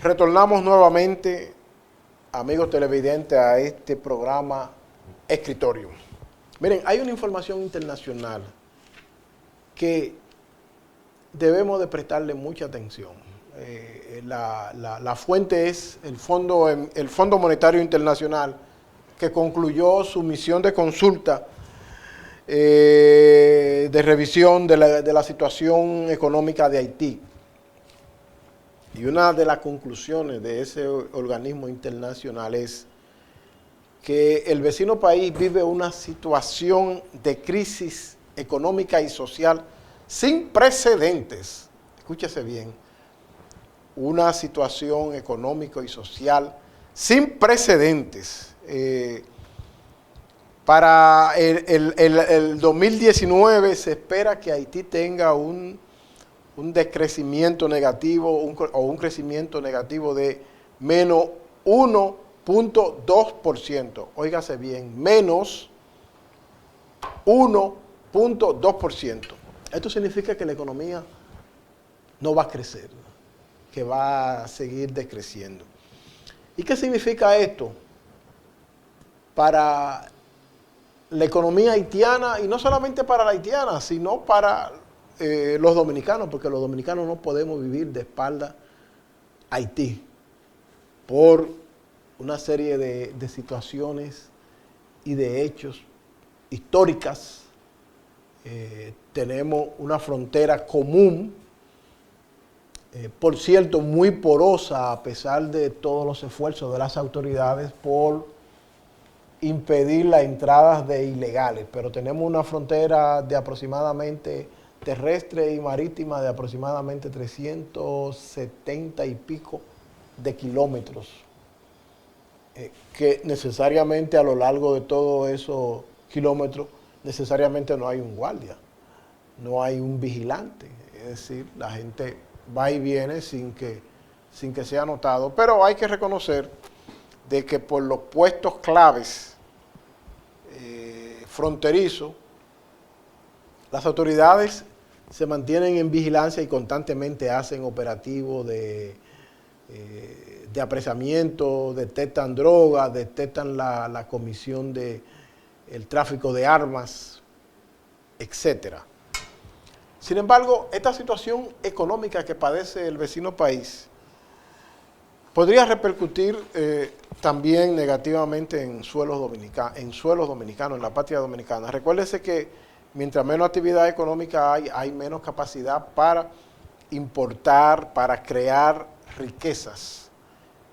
Retornamos nuevamente, amigos televidentes, a este programa Escritorio. Miren, hay una información internacional que debemos de prestarle mucha atención. La fuente es el Fondo Monetario Internacional, que concluyó su misión de consulta de revisión de la situación económica de Haití. Y una de las conclusiones de ese organismo internacional es que el vecino país vive una situación de crisis económica y social sin precedentes. Escúchese bien, una situación económica y social sin precedentes. Para el 2019 se espera que Haití tenga un decrecimiento negativo o un crecimiento negativo de menos 1.2%. Óigase bien, menos 1.2%. Esto significa que la economía no va a crecer, que va a seguir decreciendo. ¿Y qué significa esto para la economía haitiana? Y no solamente para la haitiana, sino para los dominicanos, porque los dominicanos no podemos vivir de espalda a Haití por una serie de situaciones y de hechos históricas. Tenemos una frontera común, por cierto, muy porosa, a pesar de todos los esfuerzos de las autoridades por impedir las entradas de ilegales, pero tenemos una frontera de aproximadamente terrestre y marítima de aproximadamente 370 y pico de kilómetros, que necesariamente a lo largo de todos esos kilómetros necesariamente no hay un guardia, no hay un vigilante, es decir, la gente va y viene sin que sea notado, pero hay que reconocer de que por los puestos claves fronterizos, las autoridades se mantienen en vigilancia y constantemente hacen operativos de apresamiento, detectan drogas, detectan la comisión de el tráfico de armas, etcétera. Sin embargo, esta situación económica que padece el vecino país podría repercutir también negativamente en suelos dominicanos, en la patria dominicana. Recuérdense que mientras menos actividad económica hay menos capacidad para importar, para crear riquezas.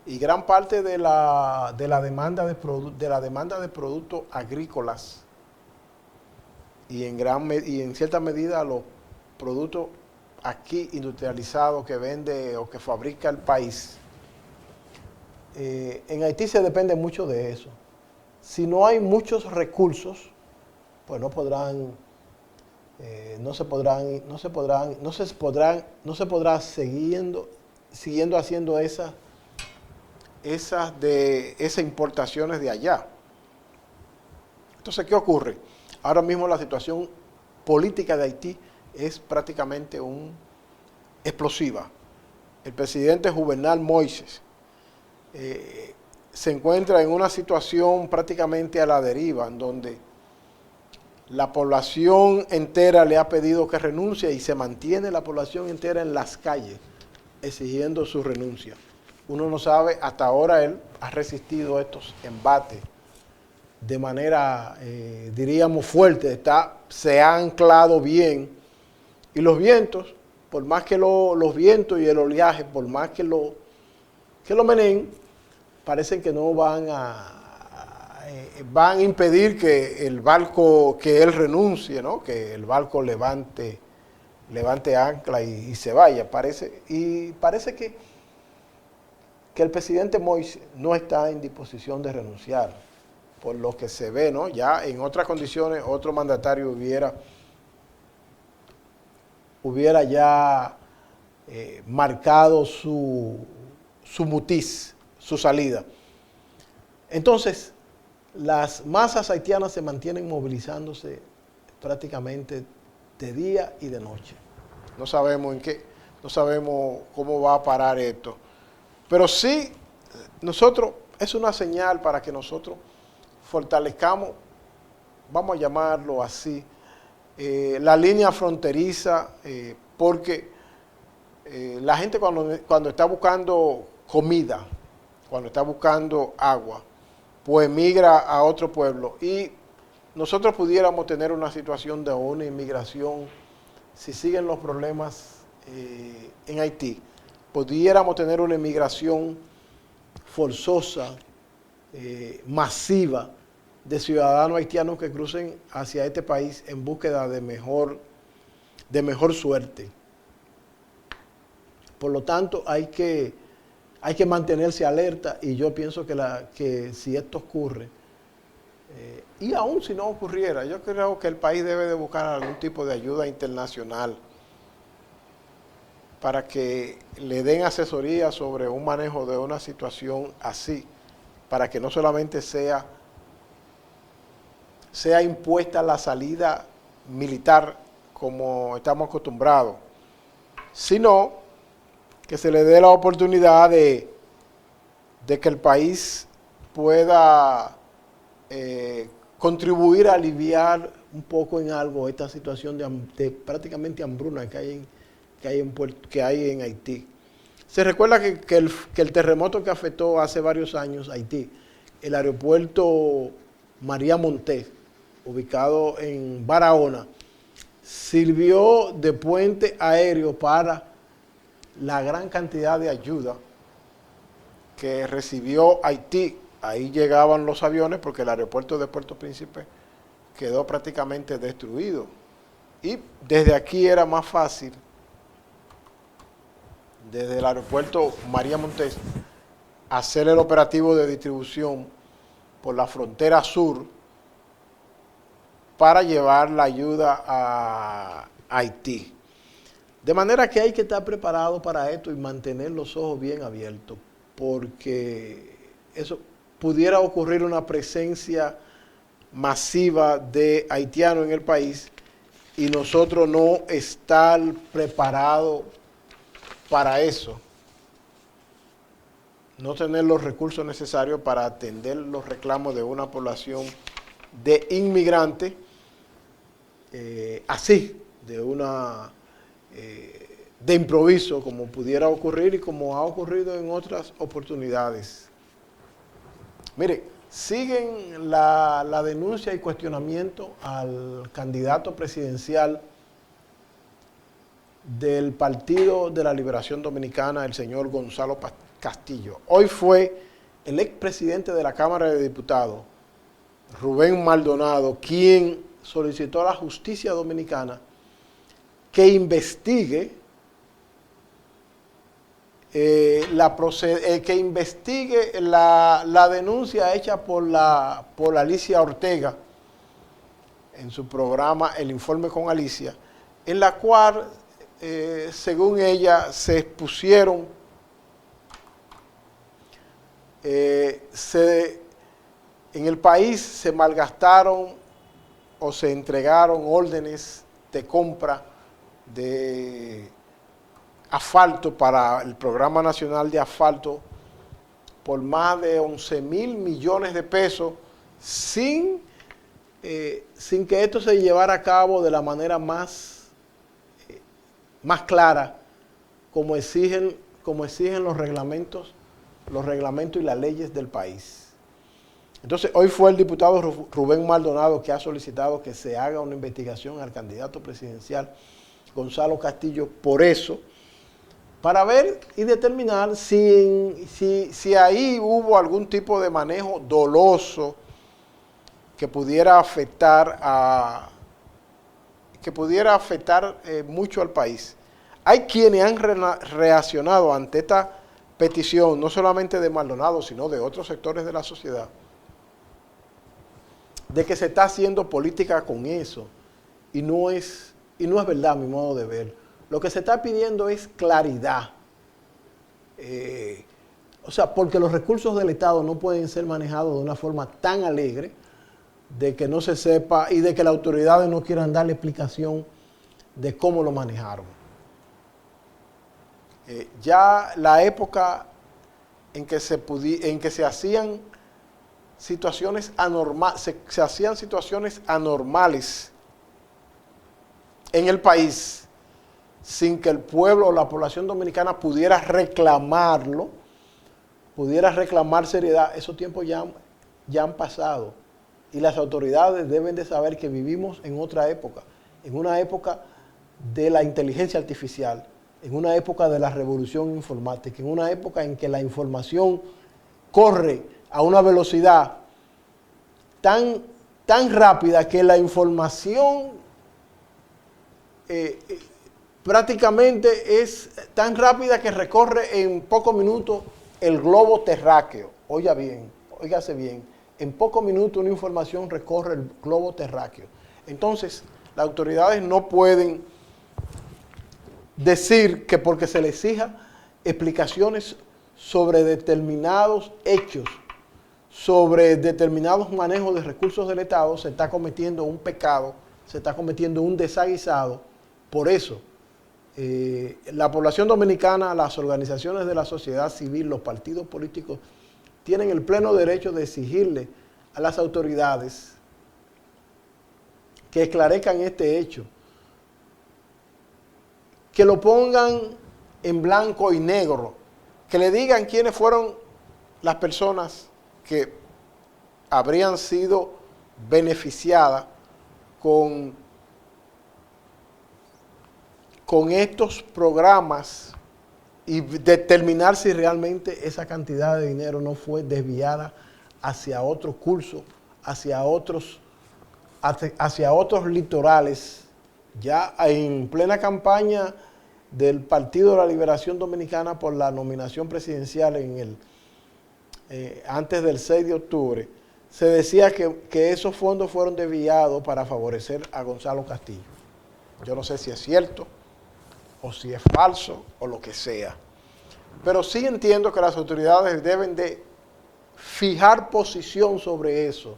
Y gran parte de la demanda de productos agrícolas y en cierta medida los productos aquí industrializados que vende o que fabrica el país, en Haití se depende mucho de eso. Si no hay muchos recursos, pues no se podrá siguiendo haciendo esas importaciones de allá. Entonces, ¿qué ocurre? Ahora mismo la situación política de Haití es prácticamente explosiva. El presidente Juvenal Moïse se encuentra en una situación prácticamente a la deriva, en donde la población entera le ha pedido que renuncie y se mantiene la población entera en las calles exigiendo su renuncia. Uno no sabe, hasta ahora él ha resistido estos embates de manera, diríamos, fuerte, se ha anclado bien, y los vientos, por más que los vientos y el oleaje, por más que lo meneen, parecen que no van a impedir que el barco, que él renuncie, ¿no? Que el barco levante ancla y se vaya. Parece que el presidente Moïse no está en disposición de renunciar, por lo que se ve, ¿no? Ya en otras condiciones otro mandatario hubiera ya marcado su mutiz, su salida. Entonces, las masas haitianas se mantienen movilizándose prácticamente de día y de noche. No sabemos cómo va a parar esto. Pero sí, nosotros, es una señal para que nosotros fortalezcamos, vamos a llamarlo así, la línea fronteriza, porque la gente cuando está buscando comida, cuando está buscando agua, pues migra a otro pueblo. Y nosotros pudiéramos tener una situación de una inmigración, si siguen los problemas en Haití, pudiéramos tener una inmigración forzosa, masiva, de ciudadanos haitianos que crucen hacia este país en búsqueda de mejor suerte. Por lo tanto, hay que mantenerse alerta, y yo pienso que si esto ocurre, y aún si no ocurriera, yo creo que el país debe de buscar algún tipo de ayuda internacional para que le den asesoría sobre un manejo de una situación así, para que no solamente sea impuesta la salida militar como estamos acostumbrados, sino que se le dé la oportunidad de que el país pueda contribuir a aliviar un poco en algo esta situación de prácticamente hambruna que hay en Haití. Se recuerda que el terremoto que afectó hace varios años Haití, el aeropuerto María Monté, ubicado en Barahona, sirvió de puente aéreo para la gran cantidad de ayuda que recibió Haití. Ahí llegaban los aviones porque el aeropuerto de Puerto Príncipe quedó prácticamente destruido. Y desde aquí era más fácil, desde el aeropuerto María Montés, hacer el operativo de distribución por la frontera sur para llevar la ayuda a Haití. De manera que hay que estar preparado para esto y mantener los ojos bien abiertos, porque eso pudiera ocurrir una presencia masiva de haitianos en el país y nosotros no estar preparados para eso, no tener los recursos necesarios para atender los reclamos de una población de inmigrantes, así, de improviso, como pudiera ocurrir y como ha ocurrido en otras oportunidades. Mire, siguen la denuncia y cuestionamiento al candidato presidencial del Partido de la Liberación Dominicana, el señor Gonzalo Castillo. Hoy fue el expresidente de la Cámara de Diputados, Rubén Maldonado, quien solicitó a la justicia dominicana que investigue la denuncia hecha por Alicia Ortega en su programa El Informe con Alicia, en la cual, según ella, se expusieron en el país se malgastaron o se entregaron órdenes de compra de asfalto para el Programa Nacional de Asfalto por más de 11,000 millones de pesos sin que esto se llevara a cabo de la manera más clara, como exigen los reglamentos y las leyes del país. Entonces, hoy fue el diputado Rubén Maldonado que ha solicitado que se haga una investigación al candidato presidencial Gonzalo Castillo por eso, para ver y determinar si ahí hubo algún tipo de manejo doloso que pudiera afectar mucho al país. Hay quienes han reaccionado ante esta petición, no solamente de Maldonado, sino de otros sectores de la sociedad, de que se está haciendo política con eso, y no es verdad a mi modo de ver. Lo que se está pidiendo es claridad. Porque los recursos del Estado no pueden ser manejados de una forma tan alegre de que no se sepa y de que las autoridades no quieran darle explicación de cómo lo manejaron. Ya la época en que se hacían situaciones anormales, se hacían situaciones anormales en el país sin que el pueblo o la población dominicana pudiera reclamarlo, pudiera reclamar seriedad. Esos tiempos ya han pasado y las autoridades deben de saber que vivimos en otra época, en una época de la inteligencia artificial, en una época de la revolución informática, en una época en que la información corre a una velocidad tan rápida que la información prácticamente es tan rápida que recorre en pocos minutos el globo terráqueo. Óigase bien, en pocos minutos una información recorre el globo terráqueo. Entonces, las autoridades no pueden decir que porque se les exija explicaciones sobre determinados hechos, sobre determinados manejos de recursos del Estado, se está cometiendo un pecado, se está cometiendo un desaguisado. Por eso, la población dominicana, las organizaciones de la sociedad civil, los partidos políticos, tienen el pleno derecho de exigirle a las autoridades que esclarezcan este hecho, que lo pongan en blanco y negro, que le digan quiénes fueron las personas que habrían sido beneficiadas con estos programas y determinar si realmente esa cantidad de dinero no fue desviada hacia otros cursos, hacia otros litorales. Ya en plena campaña del Partido de la Liberación Dominicana por la nominación presidencial antes del 6 de octubre, se decía que esos fondos fueron desviados para favorecer a Gonzalo Castillo. Yo no sé si es cierto o si es falso o lo que sea. Pero sí entiendo que las autoridades deben de fijar posición sobre eso.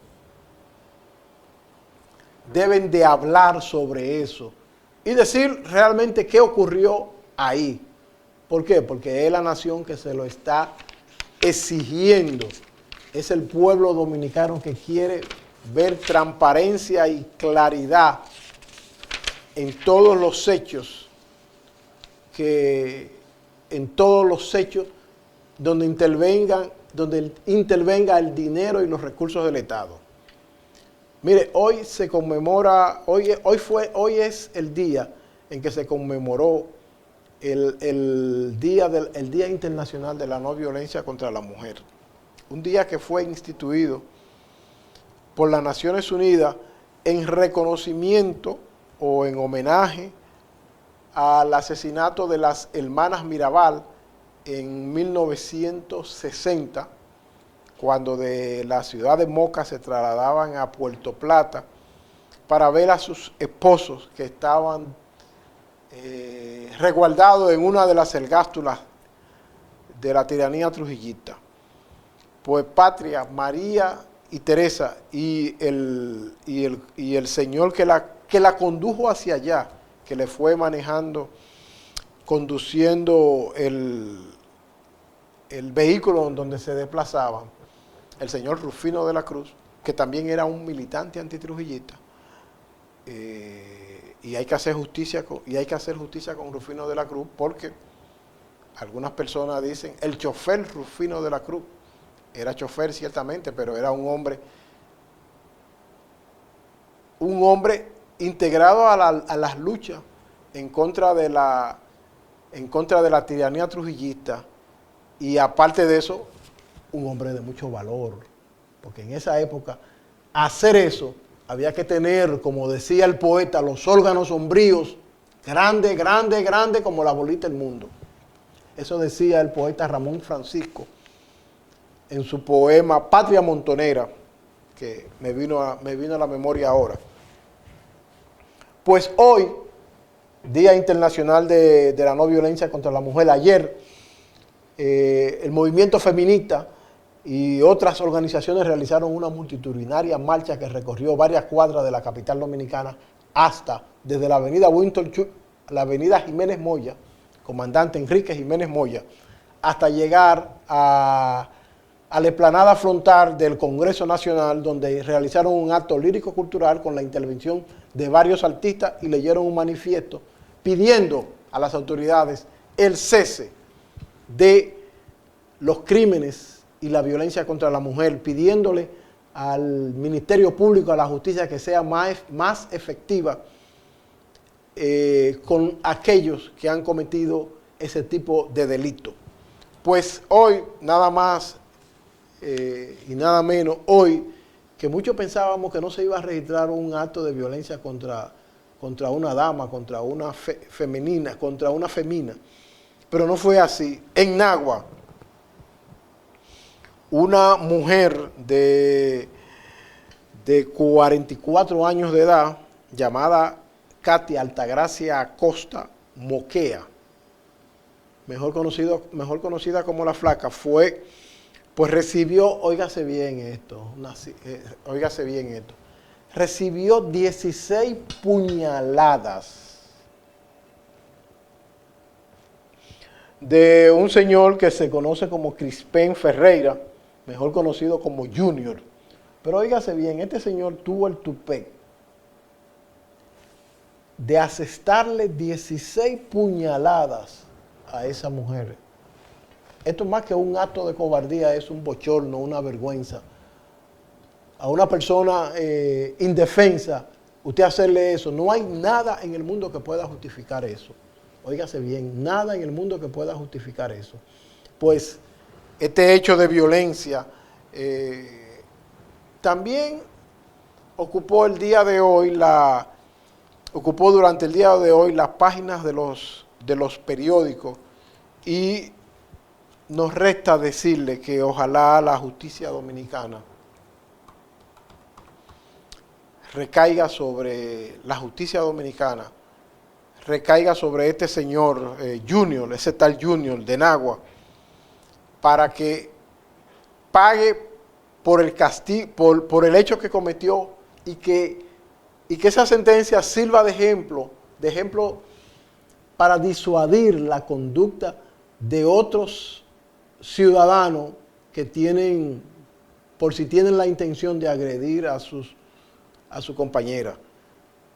Deben de hablar sobre eso y decir realmente qué ocurrió ahí. ¿Por qué? Porque es la nación que se lo está exigiendo. Es el pueblo dominicano que quiere ver transparencia y claridad en todos los hechos, donde intervenga el dinero y los recursos del Estado. Mire, hoy se conmemora, hoy es el día en que se conmemoró el Día Internacional de la No Violencia contra la Mujer. Un día que fue instituido por las Naciones Unidas en reconocimiento o en homenaje al asesinato de las hermanas Mirabal en 1960, cuando de la ciudad de Moca se trasladaban a Puerto Plata para ver a sus esposos que estaban resguardados en una de las ergástulas de la tiranía trujillista. Pues Patria, María y Teresa y el señor que la condujo hacia allá, que le fue conduciendo el vehículo donde se desplazaban, el señor Rufino de la Cruz, que también era un militante antitrujillista, y hay que hacer justicia con Rufino de la Cruz, porque algunas personas dicen, el chofer Rufino de la Cruz, era chofer ciertamente, pero era un hombre integrado a las luchas en contra de la tiranía trujillista, y aparte de eso, un hombre de mucho valor, porque en esa época hacer eso había que tener, como decía el poeta, los órganos sombríos, grande, grande, grande como la bolita del mundo. Eso decía el poeta Ramón Francisco en su poema Patria Montonera, que me vino a la memoria ahora. Pues hoy, Día Internacional de la No Violencia contra la Mujer, ayer, el movimiento feminista y otras organizaciones realizaron una multitudinaria marcha que recorrió varias cuadras de la capital dominicana desde la avenida Winston Churchill, la avenida Jiménez Moya, comandante Enrique Jiménez Moya, hasta llegar a la explanada frontal del Congreso Nacional, donde realizaron un acto lírico-cultural con la intervención de varios artistas y leyeron un manifiesto pidiendo a las autoridades el cese de los crímenes y la violencia contra la mujer, pidiéndole al Ministerio Público, a la justicia, que sea más efectiva con aquellos que han cometido ese tipo de delito. Pues hoy, nada más y nada menos, hoy, que muchos pensábamos que no se iba a registrar un acto de violencia contra una dama, contra una femina, pero no fue así. En Nagua, una mujer de 44 años de edad, llamada Katia Altagracia Acosta Moquea, mejor conocida como La Flaca, pues recibió, óigase bien esto, recibió 16 puñaladas de un señor que se conoce como Crispén Ferreira, mejor conocido como Junior. Pero óigase bien, este señor tuvo el tupé de asestarle 16 puñaladas a esa mujer. Esto más que un acto de cobardía, es un bochorno, una vergüenza. A una persona indefensa, usted hacerle eso, no hay nada en el mundo que pueda justificar eso. Óigase bien, nada en el mundo que pueda justificar eso. Pues este hecho de violencia también ocupó durante el día de hoy las páginas de los periódicos, y nos resta decirle que ojalá la justicia dominicana recaiga sobre este señor Junior, ese tal Junior de Nagua, para que pague por el castigo, por el hecho que cometió, y que esa sentencia sirva de ejemplo para disuadir la conducta de otros ciudadanos que tienen la intención de agredir a su compañera.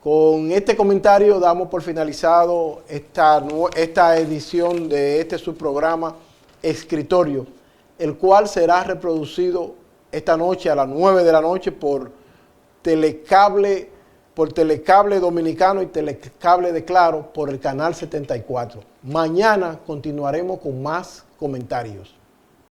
Con este comentario damos por finalizado esta edición de este subprograma Escritorio, el cual será reproducido esta noche a las 9 de la noche por Telecable Dominicano y Telecable de Claro por el canal 74. Mañana continuaremos con más comentarios.